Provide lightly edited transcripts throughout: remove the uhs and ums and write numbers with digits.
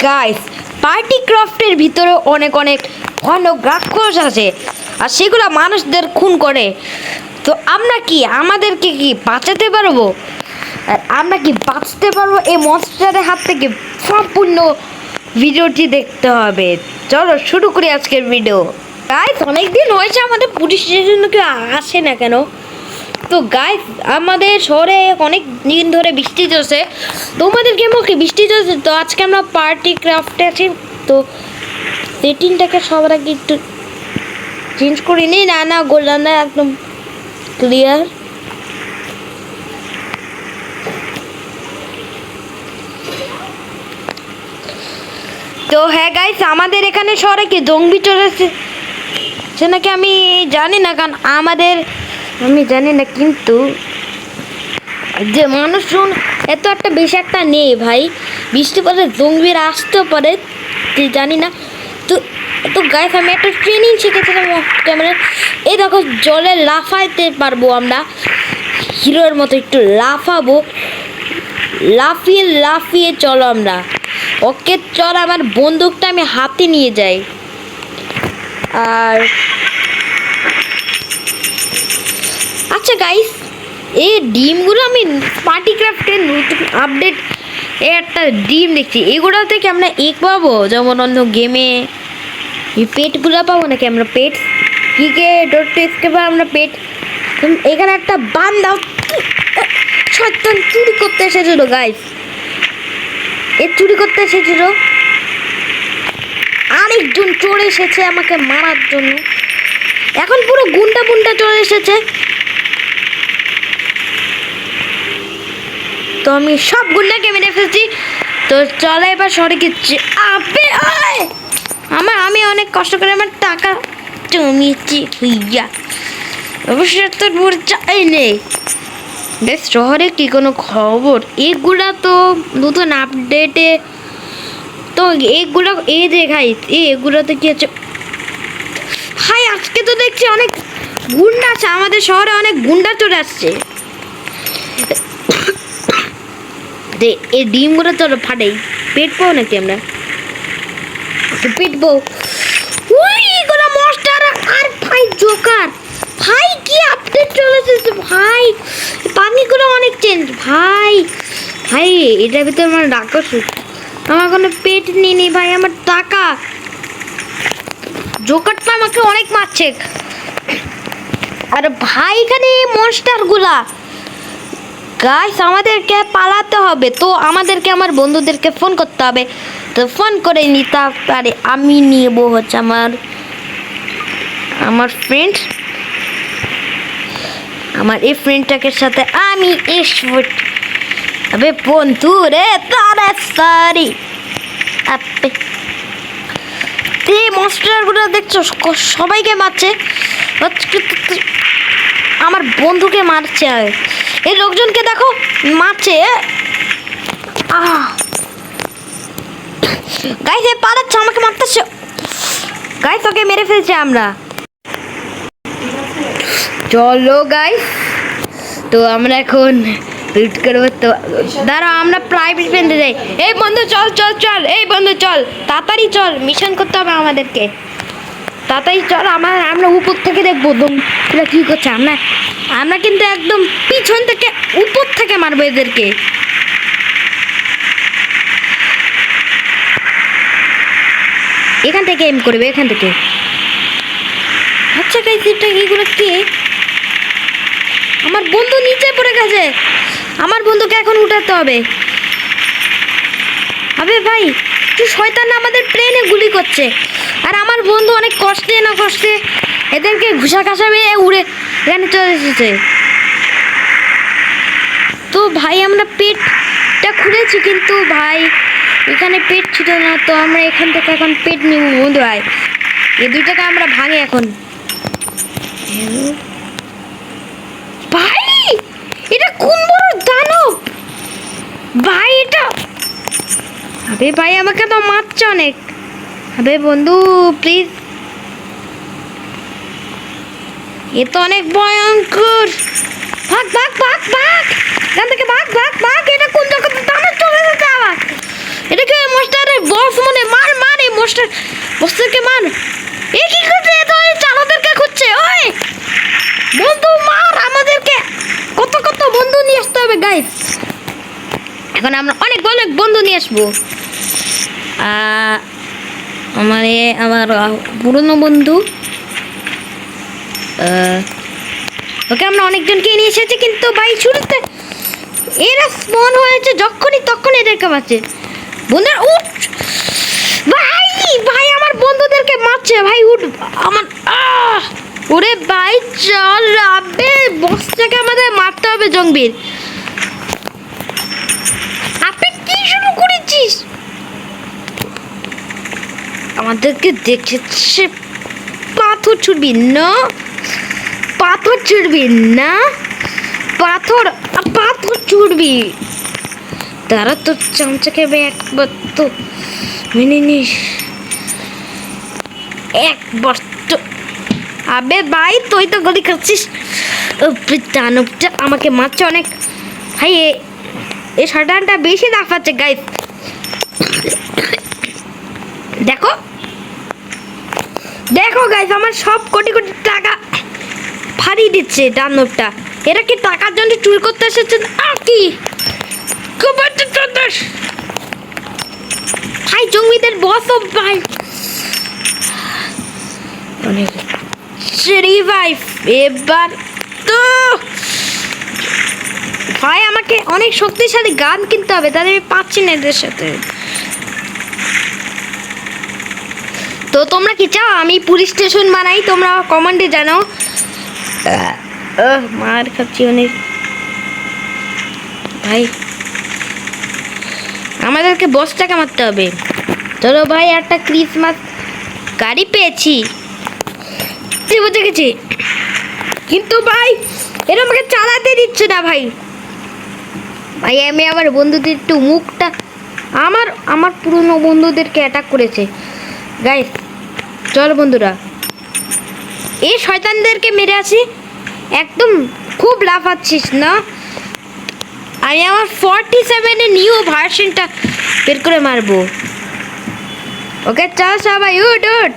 Guys, party ক্রাফটের ভিতরে অনেক অনেক ভয়ানক রাক্ষস আছে আর সেগুলো মানুষদের খুন করে। তো আমরা কি আমাদেরকে কি বাঁচাতে পারবো? আর আমরা কি বাঁচতে পারবো এই মনস্টারের হাত থেকে? সম্পূর্ণ ভিডিওটি দেখতে হবে। চলো শুরু করি আজকের ভিডিও। গাইস, অনেকদিন হয়েছে আমাদের পুলিশ স্টেশনে কেউ আসে না কেন? তো গাইস, আমাদের শহরে অনেক দিন ধরে বৃষ্টি চলছে। তোমাদের কেমন কি বৃষ্টি চলছে? তো আজকে আমরা পার্টি ক্রাফটে আছি। তো সেটিংটাকে সবার আগে একটু চেঞ্জ করে নিই। না গোল্ডান একদম ক্লিয়ার। তো হ্যাঁ গাইস, আমাদের এখানে শহরে কি জঙ্গি চলেছে সে নাকি আমি জানি না, কারণ আমি জানি না, কিন্তু যে মানুষজন এত একটা বেশি একটা নেই ভাই। বৃষ্টি পরে জঙ্গিরা আসতেও পারে, জানি না। তো তো গাইস, আমি একটা ট্রেনিং শিখেছিলাম ক্যামেরা। এই দেখো, জলে লাফাইতে পারবো আমরা হিরোর মতো, একটু লাফাবো। লাফিয়ে লাফিয়ে চলো আমরা। ওকে চল, আমার বন্দুকটা আমি হাতে নিয়ে যাই। আর আচ্ছা গাইস, এই ডিমগুলো আমি পার্টি ক্রাফটের নতুন আপডেট একটা ডিম দেখছি। এগুলো থেকে আমরা এক পাবো, যেমন অন্য গেমে এই পেটগুলো পাবো নাকি আমরা? পেট ক্রিকেট আমরা পেট। এখানে একটা বান্দা শয়তান চুরি করতে এসেছিল গাইস। চুরি করতে এসেছিল, আরেকজন চোর এসেছে আমাকে মারার জন্য। এখন পুরো গুন্ডা চলে এসেছে। তো আমি সব গুন্ডাকে মেরে ফেলছি। তো চলে এবার সরে গেছি। আমি অনেক কষ্ট করে আমার টাকা জমিয়েছি হইয়া, অবশ্যই তোর ভোর চাই নেই। বেশ, শহরে কি কোনো খবর? এগুলা তো নতুন আপডেটে, তো এগুলো এই দেখাই এগুলোতে কি আছে ভাই? আজকে তো দেখছি অনেক গুন্ডা আছে, আমাদের শহরে অনেক গুন্ডা চলে আসছে। এই ডিমগুলো চলো ফাটাই, পেট পাও নাকি আমরা? পেট পাও। এগুলো মনস্টার আর ভাই জোকার। ভাই কি আপডেট চলেছে ভাই, পানিগুলো অনেক চেঞ্জ ভাই। এটার ভিতরে আমার রাক্ষস, আমার কোনো পেট নেই ভাই। আমার টাকা, জোকারটা আমাকে অনেক মারছে। আর ভাই এখানে মনস্টার গুলা গাইস, আমাদেরকে পালাতে হবে। তো আমাদেরকে আমার বন্ধুদেরকে ফোন করতে হবে। তো ফোন করে নিতে পারে আমি নিব হচ্ছে আমার ফ্রেন্ড, আমার এই ফ্রেন্ডটাকে সাথে আমি বন্ধু রে তারা সারি আপে। এই মনস্টারগুলো দেখছো সবাইকে মারছে, আমার বন্ধুকে মারছে। এই লোকজনকে দেখো মারছে। গাইস, পালাচ্ছে, আমাকে মারতেছে গাইস। ওকে মেরে ফেলছে আমরা। চলো গাইস, তো আমরা এখন লুট করবো। তো দাঁড়াও, আমরা প্রাইভেট ফ্রেন্ডে যাই। এই বন্ধু চল চল চল, এই বন্ধু চল, তাড়াতাড়ি চল, মিশন করতে হবে আমাদেরকে। তাড়াতাড়ি চল, আমরা উপর থেকে দেখবো তোমরা কি করছে। আমরা কিন্তু একদম পিছন থেকে উপর থেকে মারবো এদেরকে। এখান থেকে এম করবে, এখান থেকে। আচ্ছা গাইস, এগুলো কে? আমার বন্ধু নিচে পড়ে গেছে, আমার বন্ধুকে এখন উঠাতে হবে। আবে ভাই, তুই শয়তান আমাদের প্লেনে গুলি করছে, আর আমার বন্ধু অনেক কষ্টে এদেরকে ঘুষা ঘাসা মেরে উড়ে এখানে চলে এসেছে। তো ভাই, আমরা পেটটা খুলেছি, কিন্তু ভাই এখানে পেট ছিল না। তো আমরা এখান থেকে এখন পেট নিব বন্ধু। ভাই, এই দুইটাকে আমরা ভাঙি এখন। ভাই, এটা কোন বড় দানব ভাই এটা? আবে ভাই, আমাকে তো মারছে অনেক। আবে বন্ধু প্লিজ, এ তো অনেক ভয়ঙ্কর। ভাগ ভাগ ভাগ ভাগ, এখান থেকে ভাগ ভাগ ভাগ। এটা কোন জায়গাতে দানব চলে গেছে আবার? এটা কি মনস্টারের বস বসটাকে মান। এ কি করছে? তো আমাদেরকে খুঁজছে। ওই বন্ধু মার আমাদেরকে। কত কত বন্ধু নিয়ে আসতে হবে গাইস। এখন আমরা অনেক অনেক বন্ধু নিয়ে আসবো। আমার পুরনো বন্ধু ওকে আমরা অনেকজনকে নিয়ে এসেছি, কিন্তু ভাই শুরুতে এরা স্পন হয়েছে যখনই তখন এদেরকে মারছে। বন্ধুরা উঠ ভাই, ভাই আমার বন্ধুদেরকে মারছে ভাই, উঠ আমার। ওরে ভাই চল রাবে, বসটাকে আমাদের মারতে হবে জঙ্গবির। আপনি কি শুরু করেছিস? আমাদেরকে দেখেছে। পাথর ছুটবি না, পাথর ছুটবি না, পাথর পাথর ছুটবি। তারা তো চামচাকে একবার তো মেনে নিস, একবার তো। আবে ভাই তুই তো গলি খাচ্ছিস। দানবটা আমাকে মারছে অনেক ভাই। এই শয়তানটা বেশি লাফাচ্ছে গাইস। দেখো দেখো গাইস, আমার সব কোটি কোটি টাকা ফাড়িয়ে দিচ্ছে দানবটা। এরা কি টাকার জন্য চুরি করতে এসেছে কি? ভাই জঙ্গিদের বস ভাই অনেক রিভাইভ এবার তো। ভাই আমাকে অনেক শক্তিশালী গান কিনতে হবে, তাহলে আমি পাচ্ছি না এদের সাথে। তো তোমরা কি চাও আমি পুলিশ স্টেশন বানাই? তোমরা কমেন্টে জানাও। মার খাচ্ছি অনেক ভাই। আমাদেরকে বসটাকে মারতে হবে। চলো ভাই, একটা ক্রিসমাস গাড়ি পেয়েছি, বুঝে গেছি। কিন্তু ভাই এরা আমাকে চালাতে দিচ্ছে না ভাই। ভাই আমি আমার বন্ধুদের একটু মুখটা, আমার পুরনো বন্ধুদেরকে অ্যাটাক করেছে গাইস। চল বন্ধুরা, এই শয়তানদেরকে মেরে আসি। একদম খুব লাফাচ্ছিস না? আমি আমার 47 নিউ ভার্সনটা বের করে মারবো। ওকে চল সবাই উঠ উঠ।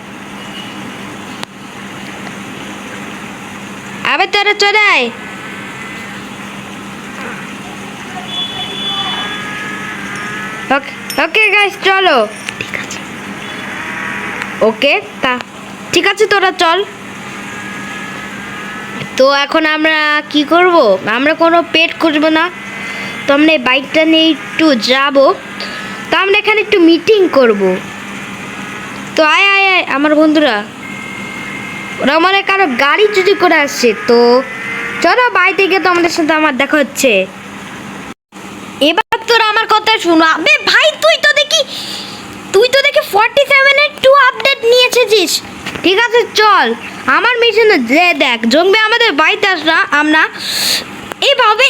আবার তোরা চলে আয়। ওকে গাইস চলো। ঠিক আছে ওকে, তা ঠিক আছে তোরা চল। তো এখন আমরা কি করব? আমরা কোনো পেট খুঁজবো না, তো আমরা এই বাইকটা নিয়ে একটু যাবো। তো আমরা এখানে একটু মিটিং করব। তো আয় আয় আয় আমার বন্ধুরা, ওরা মানে কারো গাড়ি চুরি করে আসছে। তো চলো বাড়িতে গিয়ে তো আমাদের সাথে আমার দেখা হচ্ছে। এবার তোরা আমার কথা শুনো। আবে ভাই তুই তো দেখি 47 2 আপডেট নিয়ে এসেছিস। ঠিক আছে চল আমার মিশনে যে দেখ, জঙ্গি আমাদের বাড়িতে আসরা আমরা এইভাবে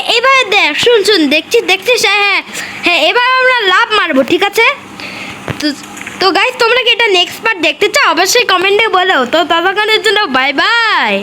দেখ। শুন দেখছিস? হ্যাঁ হ্যাঁ, এবার আমরা লাভ মারবো। ঠিক আছে তো গাইস, তোমরা কি এটা নেক্সট পার্ট দেখতে চাও? অবশ্যই কমেন্টে বলো। তো ততক্ষণের জন্য বাই বাই।